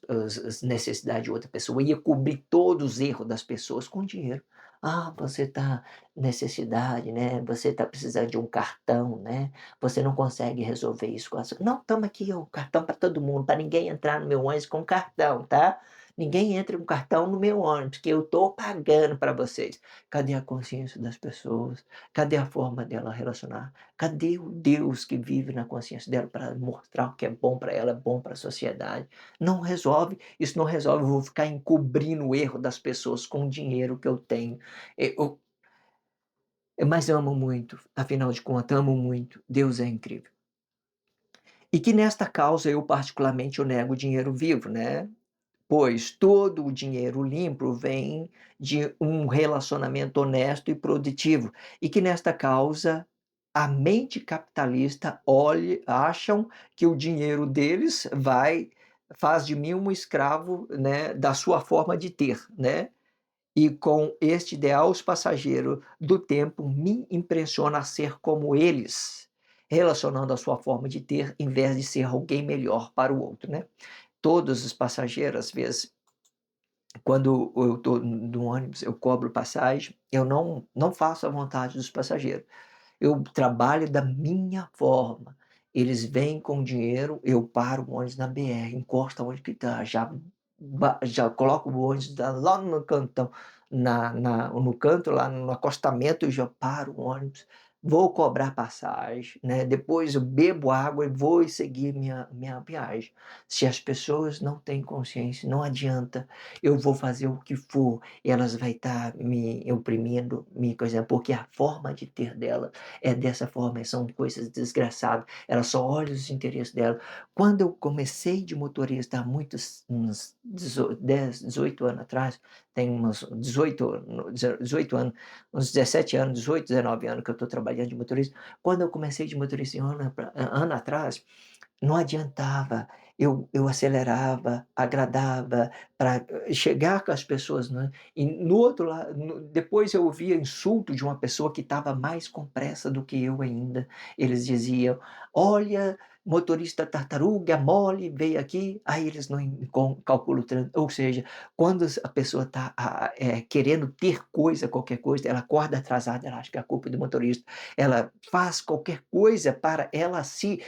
as necessidades de outra pessoa, ia cobrir todos os erros das pessoas com dinheiro. "Ah, você está necessidade, né, você está precisando de um cartão, né, você não consegue resolver isso com a sua" "Não, toma aqui o cartão para todo mundo, para ninguém entrar no meu ônibus com cartão, tá? Ninguém entra com cartão no meu ônibus, que eu estou pagando para vocês". Cadê a consciência das pessoas? Cadê a forma dela relacionar? Cadê o Deus que vive na consciência dela para mostrar o que é bom para ela, é bom para a sociedade? Não resolve, isso não resolve, eu vou ficar encobrindo o erro das pessoas com o dinheiro que eu tenho. Eu mas amo muito, afinal de contas, amo muito, Deus é incrível. E que nesta causa eu particularmente eu nego o dinheiro vivo, né, pois todo o dinheiro limpo vem de um relacionamento honesto e produtivo, e que nesta causa a mente capitalista acham que o dinheiro deles faz de mim um escravo, né, da sua forma de ter, né, e com este ideal os passageiros do tempo me impressiona a ser como eles, relacionando a sua forma de ter em vez de ser alguém melhor para o outro, né. Todos os passageiros, às vezes, quando eu estou no ônibus, eu cobro passagem, eu não faço a vontade dos passageiros. Eu trabalho da minha forma. Eles vêm com dinheiro, eu paro o ônibus na BR, encosto aonde que tá, já coloco o ônibus lá no cantão, no canto, lá no acostamento, eu já paro o ônibus, vou cobrar passagem, né, depois eu bebo água e vou seguir minha viagem. Se as pessoas não têm consciência, não adianta, eu vou fazer o que for, elas vai estar me oprimindo, me coisando, porque a forma de ter dela é dessa forma, são coisas desgraçadas, ela só olha os interesses dela. Quando eu comecei de motorista há uns 10, 18 anos atrás, tem uns 18 anos, uns 17 anos, 18, 19 anos que eu estou trabalhando de motorista. Quando eu comecei de motorista ano atrás, não adiantava, eu acelerava, agradava, para chegar com as pessoas, né, e no outro lado depois eu ouvia insulto de uma pessoa que estava mais com pressa do que eu ainda. Eles diziam: "Olha, motorista tartaruga mole, veio aqui", aí eles não calculam o trânsito, ou seja, quando a pessoa está querendo ter coisa, qualquer coisa, ela acorda atrasada, ela acha que é a culpa é do motorista, ela faz qualquer coisa para ela se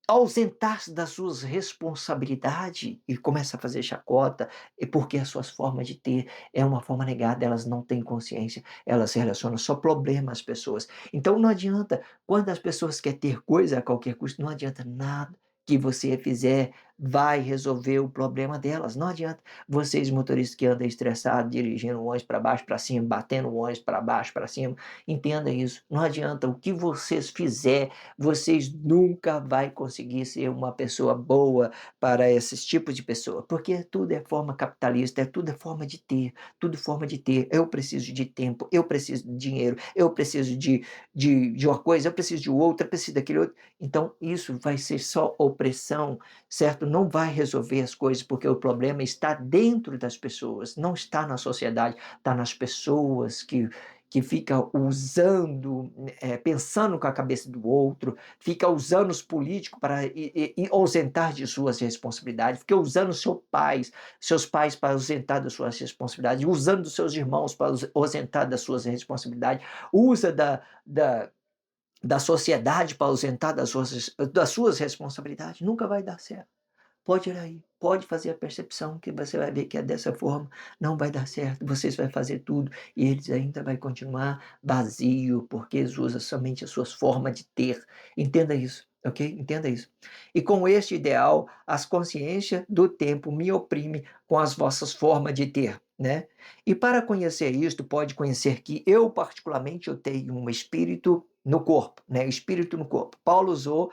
ausentar-se das suas responsabilidade e começa a fazer chacota, e porque as suas formas de ter é uma forma negada, elas não têm consciência, elas se relacionam só problema às pessoas. Então não adianta, quando as pessoas quer ter coisa a qualquer custo, não adianta nada que você fizer, vai resolver o problema delas. Não adianta. Vocês, motoristas que andam estressados, dirigindo o ônibus para baixo, para cima, batendo o ônibus para baixo, para cima, entenda isso. Não adianta. O que vocês fizer, vocês nunca vai conseguir ser uma pessoa boa para esses tipos de pessoa, porque tudo é forma capitalista, tudo é forma de ter, tudo forma de ter. Eu preciso de tempo, eu preciso de dinheiro, eu preciso de uma coisa, eu preciso de outra, eu preciso daquele outro. Então, isso vai ser só opressão, certo? Não vai resolver as coisas, porque o problema está dentro das pessoas, não está na sociedade, está nas pessoas que fica usando, pensando com a cabeça do outro, fica usando os políticos para ausentar de suas responsabilidades, fica usando seus pais para ausentar das suas responsabilidades, usando seus irmãos para ausentar das suas responsabilidades, usa da sociedade para ausentar das suas responsabilidades. Nunca vai dar certo. Pode ir aí, pode fazer a percepção que você vai ver que é dessa forma, não vai dar certo, vocês vão fazer tudo e eles ainda vai continuar vazio, porque eles usam somente as suas formas de ter. Entenda isso, ok? Entenda isso. E com este ideal, as consciências do tempo me oprime com as vossas formas de ter, né? E para conhecer isto, pode conhecer que eu particularmente eu tenho um espírito no corpo, né? Espírito no corpo. Paulo usou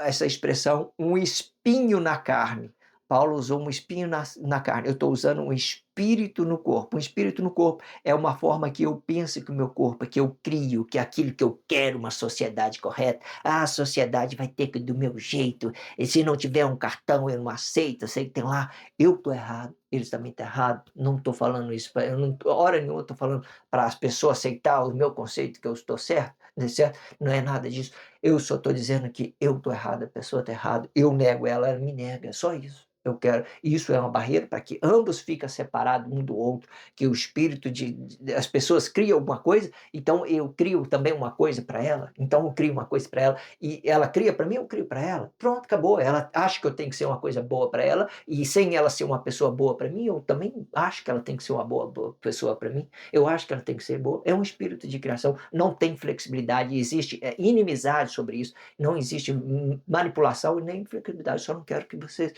essa expressão, um espinho na carne. Paulo usou um espinho na carne. Eu estou usando um espírito no corpo. Um espírito no corpo é uma forma que eu penso que o meu corpo, que eu crio, que é aquilo que eu quero, uma sociedade correta. Ah, a sociedade vai ter que ir do meu jeito. E se não tiver um cartão, eu não aceito. Eu sei que tem lá. Eu estou errado. Eles também estão errados. Não estou falando isso. Eu não, hora nenhuma estou falando para as pessoas aceitar o meu conceito que eu estou certo. Certo? Não é nada disso. Eu só estou dizendo que eu estou errado, a pessoa está errada, eu nego ela, ela me nega, é só isso. Eu quero. Isso é uma barreira para que ambos fiquem separados um do outro, que o espírito as pessoas criam alguma coisa, então eu crio também uma coisa para ela, então eu crio uma coisa para ela, e ela cria para mim, eu crio para ela. Pronto, acabou. Ela acha que eu tenho que ser uma coisa boa para ela, e sem ela ser uma pessoa boa para mim, eu também acho que ela tem que ser uma boa pessoa para mim. Eu acho que ela tem que ser boa. É um espírito de criação, não tem flexibilidade, existe inimizade sobre isso, não existe manipulação e nem flexibilidade. Só não quero que vocês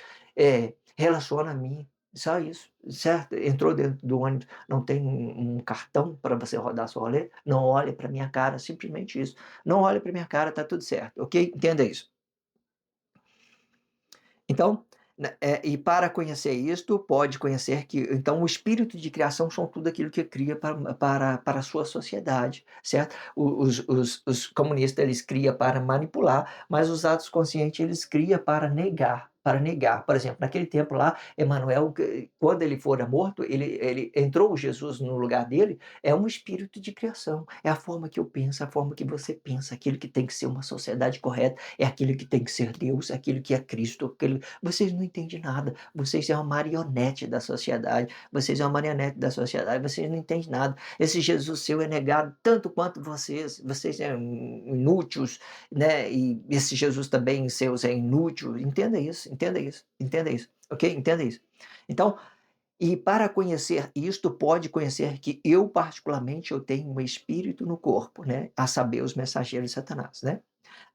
relacionem a mim. Só isso, certo? Entrou dentro do ônibus, não tem um cartão para você rodar sua roleta, não olhe para minha cara, simplesmente isso. Não olhe para minha cara, tá tudo certo, ok? Entenda isso. Então, e para conhecer isto, pode conhecer que, então, o espírito de criação são tudo aquilo que cria para a sua sociedade, certo? Os comunistas, eles criam para manipular, mas os atos conscientes, eles criam para negar. Para negar. Por exemplo, naquele tempo lá, Emanuel, quando ele fora morto, ele entrou Jesus no lugar dele, é um espírito de criação. É a forma que eu penso, a forma que você pensa, aquilo que tem que ser uma sociedade correta, é aquilo que tem que ser Deus, é aquilo que é Cristo. Vocês não entendem nada. Vocês são uma marionete da sociedade. Vocês são uma marionete da sociedade. Vocês não entendem nada. Esse Jesus seu é negado tanto quanto vocês. Vocês são inúteis, né? E esse Jesus também seus é inútil. Entenda isso, entenda isso, entenda isso. Ok? Entenda isso. Então, e para conhecer isto, pode conhecer que eu, particularmente, eu tenho um espírito no corpo, né? A saber, os mensageiros de Satanás, né?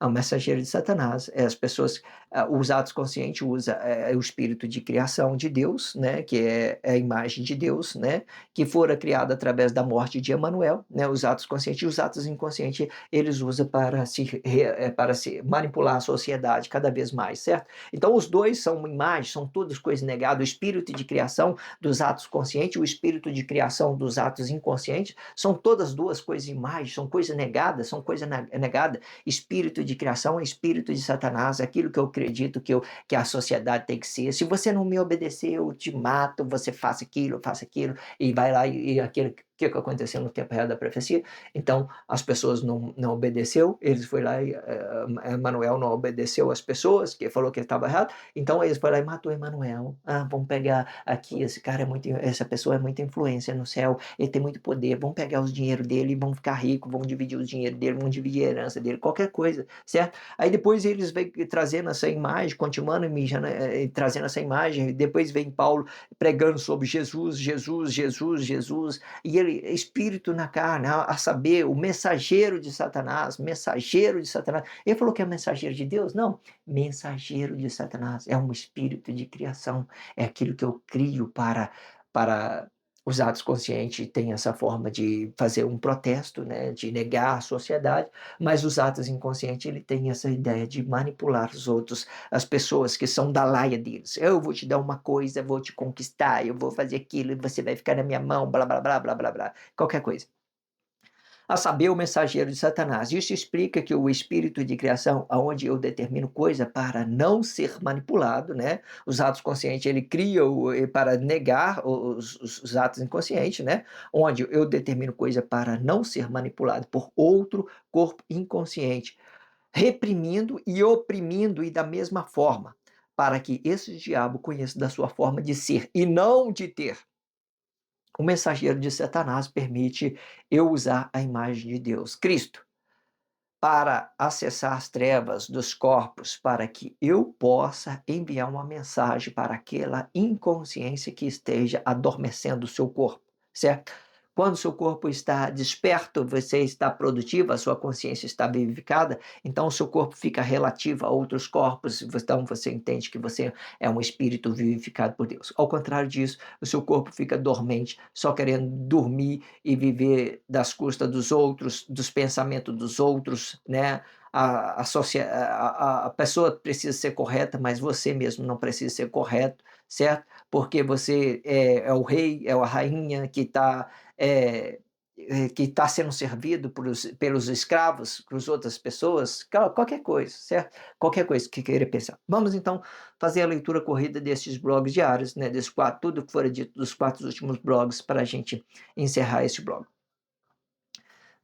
O mensageiro de Satanás. As pessoas, os atos conscientes usa o espírito de criação de Deus, né, que é a imagem de Deus, né, que fora criada através da morte de Emanuel, né, os atos conscientes e os atos inconscientes eles usam para se manipular a sociedade cada vez mais, certo? Então os dois são imagens, são todas coisas negadas, o espírito de criação dos atos conscientes, o espírito de criação dos atos inconscientes, são todas duas coisas imagens, são coisas negadas, são coisas negadas. Espírito de criação é espírito de Satanás, é aquilo que eu acredito que a sociedade tem que ser. Se você não me obedecer, eu te mato, você faça aquilo, e vai lá e aquilo que aconteceu no tempo real da profecia. Então, as pessoas não obedeceu, eles foi lá e Emanuel não obedeceu as pessoas, que falou que ele estava errado, então eles foram lá e matou Emanuel. Ah, vamos pegar aqui, essa pessoa é muita influência no céu, ele tem muito poder, vamos pegar os dinheiro dele, vamos ficar ricos, vamos dividir o dinheiro dele, vamos dividir a herança dele, qualquer coisa, certo? Aí depois eles vêm trazendo essa imagem, continuando trazendo essa imagem, depois vem Paulo pregando sobre Jesus, Jesus, Jesus, Jesus, e espírito na carne, a saber, o mensageiro de Satanás, mensageiro de Satanás. Ele falou que é mensageiro de Deus? Não, mensageiro de Satanás. É um espírito de criação, é aquilo que eu crio para os atos conscientes têm essa forma de fazer um protesto, né, de negar a sociedade, mas os atos inconscientes ele tem essa ideia de manipular os outros, as pessoas que são da laia deles. Eu vou te dar uma coisa, vou te conquistar, eu vou fazer aquilo e você vai ficar na minha mão, blá blá blá blá blá blá, qualquer coisa. A saber, o mensageiro de Satanás. Isso explica que o espírito de criação, aonde eu determino coisa para não ser manipulado, né? Os atos conscientes, ele cria para negar os atos inconscientes, né? Onde eu determino coisa para não ser manipulado por outro corpo inconsciente, reprimindo e oprimindo e da mesma forma, para que esse diabo conheça da sua forma de ser e não de ter. O mensageiro de Satanás permite eu usar a imagem de Deus, Cristo, para acessar as trevas dos corpos, para que eu possa enviar uma mensagem para aquela inconsciência que esteja adormecendo o seu corpo, certo? Quando o seu corpo está desperto, você está produtivo, a sua consciência está vivificada, então o seu corpo fica relativo a outros corpos, então você entende que você é um espírito vivificado por Deus. Ao contrário disso, o seu corpo fica dormente, só querendo dormir e viver das custas dos outros, dos pensamentos dos outros, né? A pessoa precisa ser correta, mas você mesmo não precisa ser correto, certo? Porque você é o rei, é a rainha é, que está sendo servido pelos escravos, por outras pessoas, qualquer coisa, certo? Qualquer coisa que queira pensar. Vamos então fazer a leitura corrida desses blogs diários, né? Tudo que for dito dos 4 últimos blogs para a gente encerrar esse blog.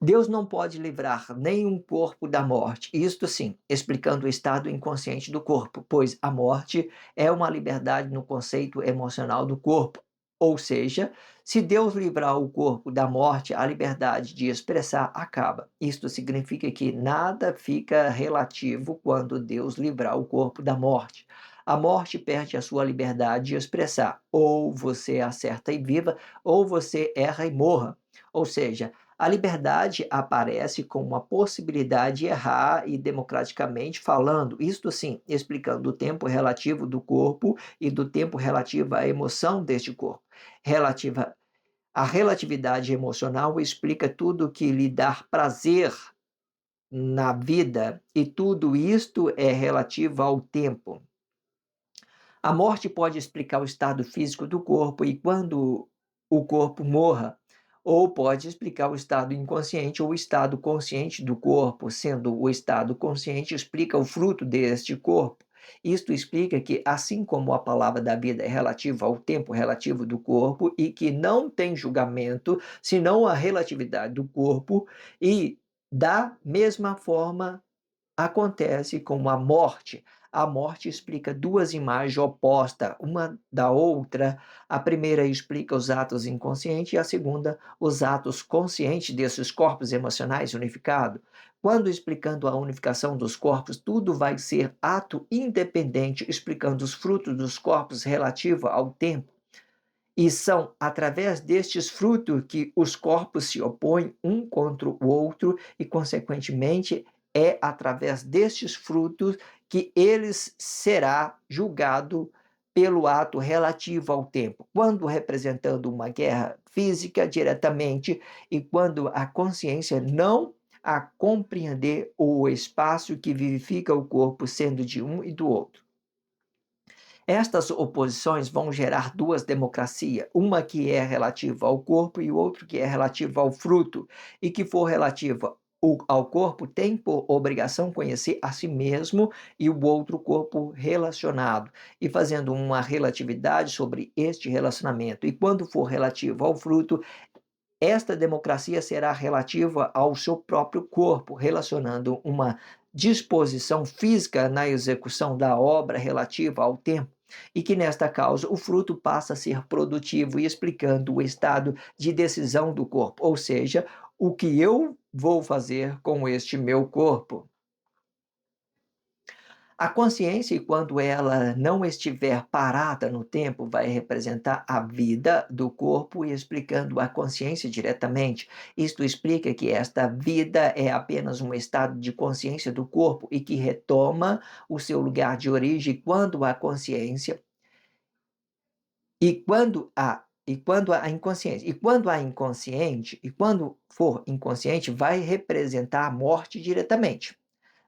Deus não pode livrar nenhum corpo da morte, isto sim, explicando o estado inconsciente do corpo, pois a morte é uma liberdade no conceito emocional do corpo. Ou seja, se Deus livrar o corpo da morte, a liberdade de expressar acaba. Isto significa que nada fica relativo quando Deus livrar o corpo da morte. A morte perde a sua liberdade de expressar. Ou você acerta e viva, ou você erra e morra. Ou seja, a liberdade aparece como uma possibilidade de errar e democraticamente falando, isto sim, explicando o tempo relativo do corpo e do tempo relativo à emoção deste corpo. A relatividade emocional explica tudo que lhe dá prazer na vida e tudo isto é relativo ao tempo. A morte pode explicar o estado físico do corpo e quando o corpo morra, ou pode explicar o estado inconsciente ou o estado consciente do corpo, sendo o estado consciente explica o fruto deste corpo. Isto explica que, assim como a palavra da vida é relativa ao tempo relativo do corpo e que não tem julgamento, senão a relatividade do corpo, e da mesma forma acontece com a morte. A morte explica duas imagens opostas, uma da outra. A primeira explica os atos inconscientes e a segunda, os atos conscientes desses corpos emocionais unificados. Quando explicando a unificação dos corpos, tudo vai ser ato independente, explicando os frutos dos corpos relativos ao tempo. E são através destes frutos que os corpos se opõem um contra o outro e, consequentemente, é através destes frutos que eles será julgado pelo ato relativo ao tempo, quando representando uma guerra física diretamente e quando a consciência não a compreender o espaço que vivifica o corpo sendo de um e do outro. Estas oposições vão gerar duas democracias, uma que é relativa ao corpo e outra que é relativa ao fruto, e que for relativa ao corpo tem por obrigação conhecer a si mesmo e o outro corpo relacionado, e fazendo uma relatividade sobre este relacionamento. E quando for relativo ao fruto, esta democracia será relativa ao seu próprio corpo, relacionando uma disposição física na execução da obra relativa ao tempo, e que nesta causa o fruto passa a ser produtivo e explicando o estado de decisão do corpo, ou seja, o que eu vou fazer com este meu corpo. A consciência, quando ela não estiver parada no tempo, vai representar a vida do corpo e explicando a consciência diretamente. Isto explica que esta vida é apenas um estado de consciência do corpo e que retoma o seu lugar de origem quando a consciência quando a inconsciência. E quando for inconsciente, vai representar a morte diretamente.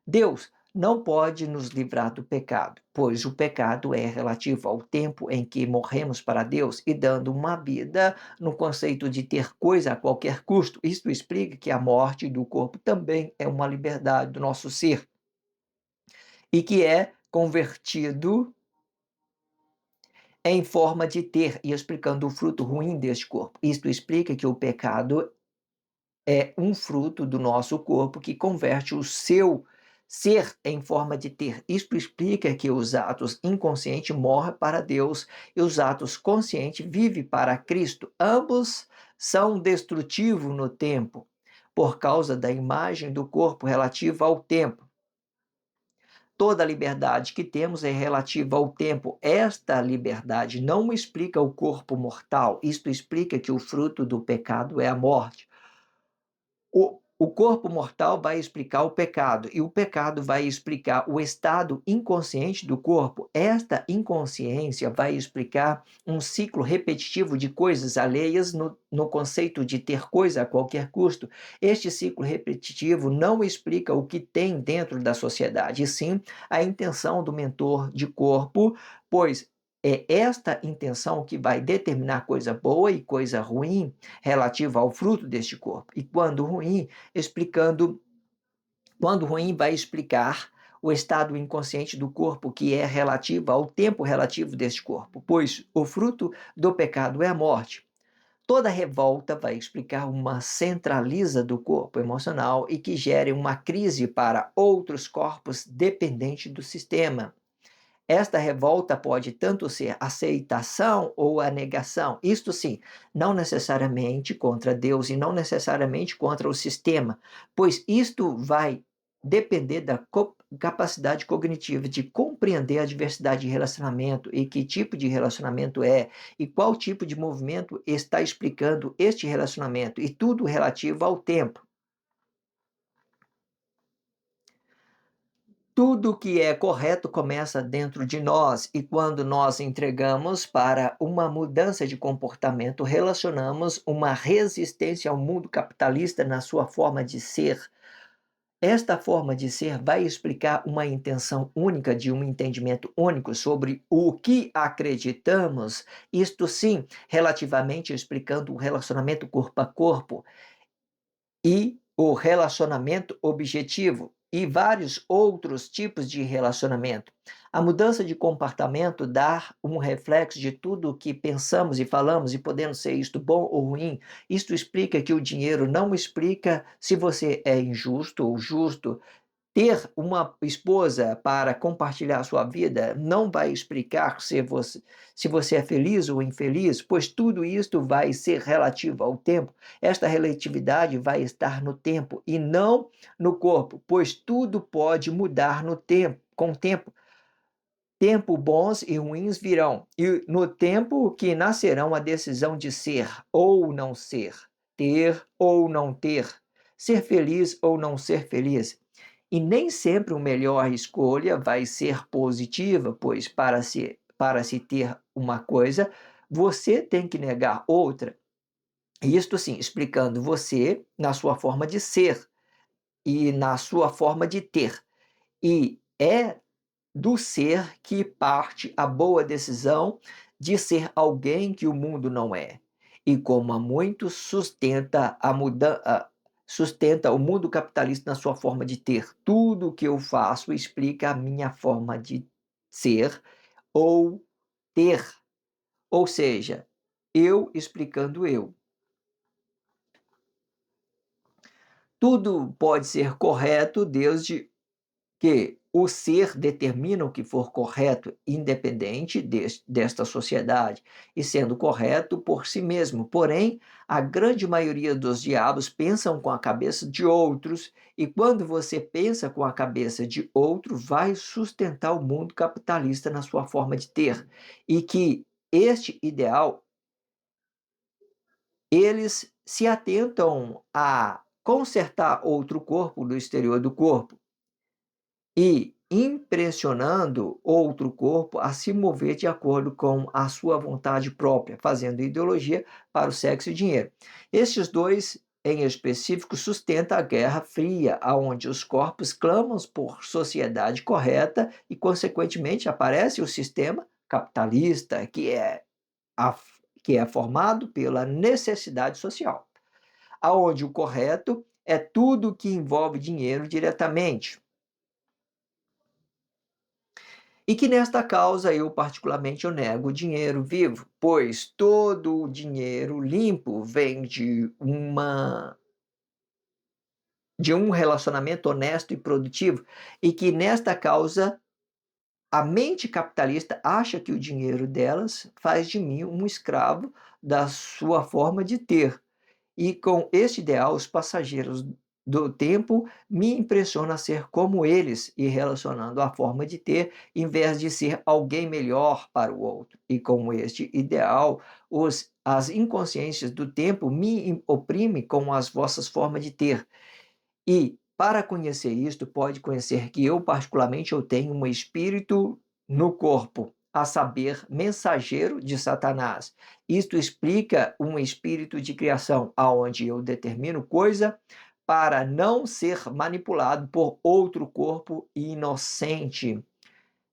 Deus não pode nos livrar do pecado, pois o pecado é relativo ao tempo em que morremos para Deus e dando uma vida no conceito de ter coisa a qualquer custo. Isto explica que a morte do corpo também é uma liberdade do nosso ser e que é convertido em forma de ter e explicando o fruto ruim deste corpo. Isto explica que o pecado é um fruto do nosso corpo que converte o seu ser em forma de ter. Isto explica que os atos inconscientes morrem para Deus e os atos conscientes vivem para Cristo. Ambos são destrutivos no tempo, por causa da imagem do corpo relativa ao tempo. Toda a liberdade que temos é relativa ao tempo. Esta liberdade não explica o corpo mortal. Isto explica que o fruto do pecado é a morte. O corpo mortal vai explicar o pecado, e o pecado vai explicar o estado inconsciente do corpo. Esta inconsciência vai explicar um ciclo repetitivo de coisas alheias no conceito de ter coisa a qualquer custo. Este ciclo repetitivo não explica o que tem dentro da sociedade, e sim a intenção do mentor de corpo, pois é esta intenção que vai determinar coisa boa e coisa ruim relativa ao fruto deste corpo. E quando ruim vai explicar o estado inconsciente do corpo, que é relativo ao tempo relativo deste corpo, pois o fruto do pecado é a morte. Toda revolta vai explicar uma centraliza do corpo emocional e que gere uma crise para outros corpos dependentes do sistema. Esta revolta pode tanto ser aceitação ou a negação, isto sim, não necessariamente contra Deus e não necessariamente contra o sistema, pois isto vai depender da capacidade cognitiva de compreender a diversidade de relacionamento e que tipo de relacionamento é e qual tipo de movimento está explicando este relacionamento, e tudo relativo ao tempo. Tudo que é correto começa dentro de nós, e quando nós entregamos para uma mudança de comportamento, relacionamos uma resistência ao mundo capitalista na sua forma de ser. Esta forma de ser vai explicar uma intenção única de um entendimento único sobre o que acreditamos, isto sim, relativamente explicando o relacionamento corpo a corpo e o relacionamento objetivo e vários outros tipos de relacionamento. A mudança de comportamento dá um reflexo de tudo o que pensamos e falamos, e podendo ser isto bom ou ruim. Isto explica que o dinheiro não explica se você é injusto ou justo. Ter uma esposa para compartilhar a sua vida não vai explicar se você é feliz ou infeliz, pois tudo isto vai ser relativo ao tempo. Esta relatividade vai estar no tempo e não no corpo, pois tudo pode mudar no tempo, com o tempo. Tempo bons e ruins virão, e no tempo que nascerão a decisão de ser ou não ser, ter ou não ter, ser feliz ou não ser feliz. E nem sempre a melhor escolha vai ser positiva, pois para se ter uma coisa, você tem que negar outra. Isto sim, explicando você na sua forma de ser e na sua forma de ter. E é do ser que parte a boa decisão de ser alguém que o mundo não é. E como há muito sustenta o mundo capitalista na sua forma de ter. Tudo o que eu faço explica a minha forma de ser ou ter. Ou seja, eu explicando eu. Tudo pode ser correto desde que o ser determina o que for correto, independente desta sociedade, e sendo correto por si mesmo. Porém, a grande maioria dos diabos pensam com a cabeça de outros, e quando você pensa com a cabeça de outro, vai sustentar o mundo capitalista na sua forma de ter. E que este ideal, eles se atentam a consertar outro corpo do exterior do corpo e impressionando outro corpo a se mover de acordo com a sua vontade própria, fazendo ideologia para o sexo e dinheiro. Estes dois, em específico, sustentam a Guerra Fria, onde os corpos clamam por sociedade correta e, consequentemente, aparece o sistema capitalista, a, que é formado pela necessidade social, aonde o correto é tudo que envolve dinheiro diretamente. E que nesta causa eu particularmente eu nego o dinheiro vivo, pois todo o dinheiro limpo vem de um relacionamento honesto e produtivo, e que nesta causa a mente capitalista acha que o dinheiro delas faz de mim um escravo da sua forma de ter. E com este ideal, os passageiros do tempo me impressiona ser como eles e relacionando a forma de ter, em vez de ser alguém melhor para o outro. E com este ideal, as inconsciências do tempo me oprimem com as vossas formas de ter. E para conhecer isto, pode conhecer que eu particularmente eu tenho um espírito no corpo, a saber, mensageiro de Satanás. Isto explica um espírito de criação, aonde eu determino coisa para não ser manipulado por outro corpo inocente,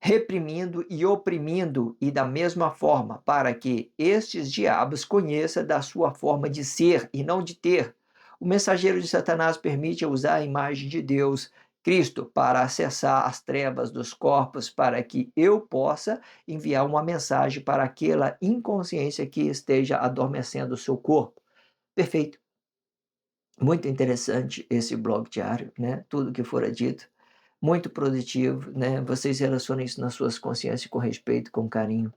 reprimindo e oprimindo, e da mesma forma, para que estes diabos conheçam da sua forma de ser e não de ter. O mensageiro de Satanás permite usar a imagem de Deus, Cristo, para acessar as trevas dos corpos, para que eu possa enviar uma mensagem para aquela inconsciência que esteja adormecendo o seu corpo. Perfeito. Muito interessante esse blog diário, né? Tudo que fora dito. Muito produtivo, né? Vocês relacionam isso nas suas consciências com respeito, com carinho.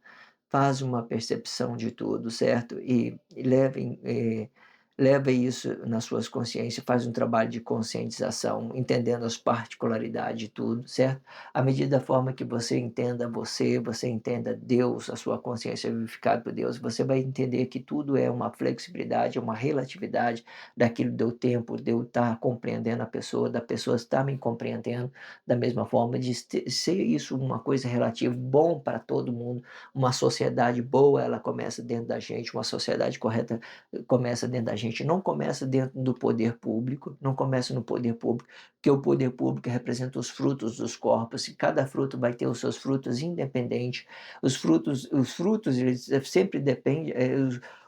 Faz uma percepção de tudo, certo? E leva isso nas suas consciências, faz um trabalho de conscientização, entendendo as particularidades de tudo, certo? À medida da forma que você entenda você entenda Deus, a sua consciência é vivificada por Deus, você vai entender que tudo é uma flexibilidade, uma relatividade daquilo do tempo, de eu estar compreendendo a pessoa, da pessoa estar me compreendendo da mesma forma, de ser isso uma coisa relativa, bom para todo mundo. Uma sociedade boa, ela começa dentro da gente, uma sociedade correta começa dentro da gente, não começa dentro do poder público, não começa no poder público, porque o poder público representa os frutos dos corpos, e cada fruto vai ter os seus frutos independentes. Os frutos eles sempre dependem,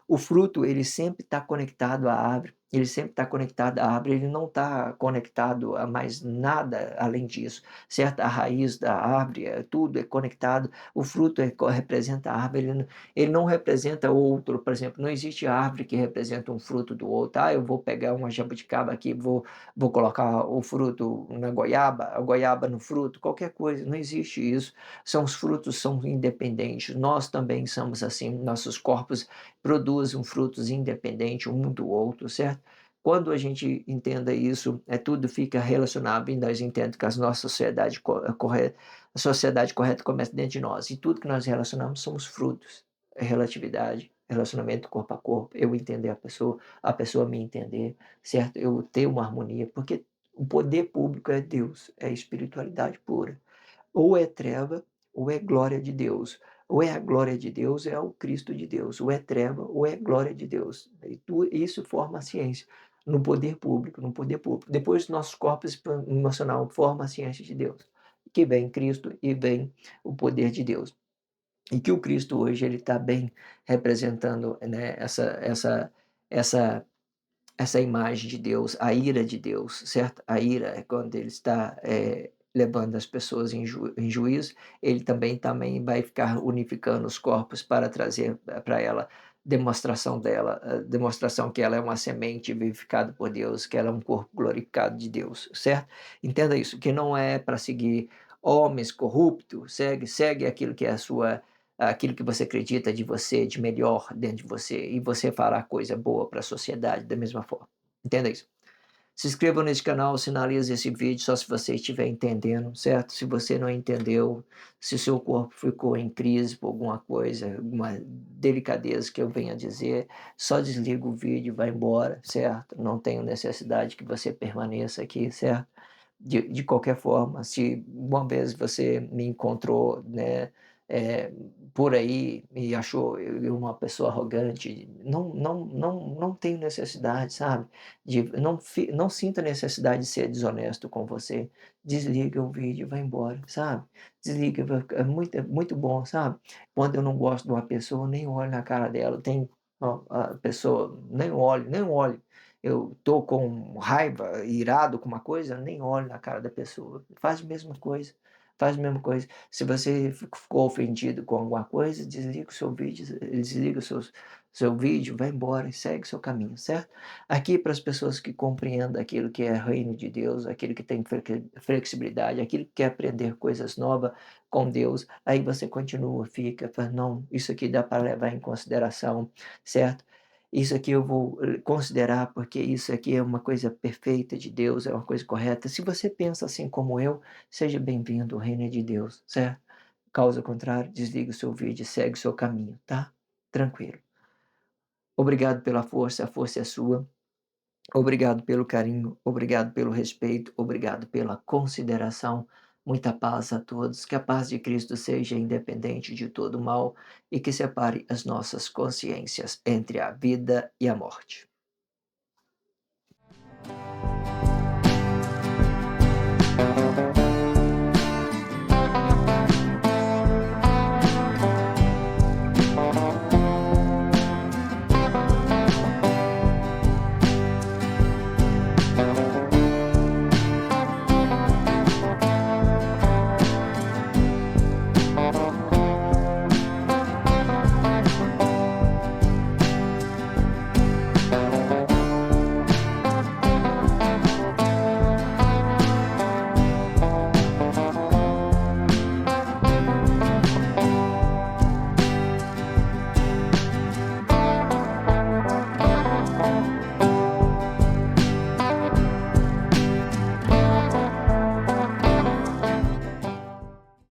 o fruto ele sempre está conectado à árvore, ele sempre está conectado à árvore, ele não está conectado a mais nada além disso, certo? A raiz da árvore, tudo é conectado, o fruto representa a árvore, ele não representa outro, por exemplo, não existe árvore que representa um fruto do outro. Eu vou pegar uma jabuticaba aqui, vou colocar o fruto na goiaba, a goiaba no fruto, qualquer coisa, não existe isso. Os frutos são independentes, nós também somos assim, nossos corpos produzem frutos independentes um do outro, certo? Quando a gente entenda isso, tudo fica relacionado e nós entendemos que a nossa sociedade correta, a sociedade correta começa dentro de nós. E tudo que nós relacionamos somos frutos. É relatividade, relacionamento corpo a corpo, eu entender a pessoa me entender, certo? Eu ter uma harmonia, porque o poder público é Deus, é espiritualidade pura. Ou é treva, ou é glória de Deus. Ou é a glória de Deus, é o Cristo de Deus. Ou é treva, ou é glória de Deus. Isso forma a ciência. No poder público, no poder público. Depois, nossos corpos emocional forma a ciência de Deus. Que vem Cristo e vem o poder de Deus. E que o Cristo hoje ele está bem representando, né, essa essa imagem de Deus, a ira de Deus, certo? A ira é quando ele está levando as pessoas em juízo, ele também vai ficar unificando os corpos para trazer para ela demonstração dela, demonstração que ela é uma semente vivificada por Deus, que ela é um corpo glorificado de Deus, certo? Entenda isso, que não é para seguir homens corruptos, segue aquilo que é a sua aquilo que você acredita de você, de melhor dentro de você, e você fará coisa boa para a sociedade da mesma forma. Entenda isso. Se inscreva nesse canal, sinalize esse vídeo só se você estiver entendendo, certo? Se você não entendeu, se o seu corpo ficou em crise por alguma coisa, alguma delicadeza que eu venha dizer, só desliga o vídeo e vai embora, certo? Não tenho necessidade que você permaneça aqui, certo? De qualquer forma, se uma vez você me encontrou, né, eh, por aí e achou eu uma pessoa arrogante, não tenho necessidade, sabe, não sinta necessidade de ser desonesto com você. Desliga o vídeo e vai embora, sabe. Desliga, é muito bom, sabe. Quando eu não gosto de uma pessoa, eu nem olho na cara dela, tem ó, a pessoa nem olho. Eu tô com raiva, irado com uma coisa, nem olho na cara da pessoa. Faz a mesma coisa, faz a mesma coisa. Se você ficou ofendido com alguma coisa, desliga o seu vídeo, desliga o seu vídeo, vai embora e segue o seu caminho, certo? Aqui para as pessoas que compreendem aquilo que é reino de Deus, aquele que tem flexibilidade, aquele que quer aprender coisas novas com Deus, aí você continua, fica, fala: "Não, isso aqui dá para levar em consideração", certo? Isso aqui eu vou considerar, porque isso aqui é uma coisa perfeita de Deus, é uma coisa correta. Se você pensa assim como eu, seja bem-vindo ao reino de Deus, certo? Caso contrário, desliga o seu vídeo e segue o seu caminho, tá? Tranquilo. Obrigado pela força, a força é sua. Obrigado pelo carinho, obrigado pelo respeito, obrigado pela consideração. Muita paz a todos. Que a paz de Cristo seja independente de todo mal e que separe as nossas consciências entre a vida e a morte.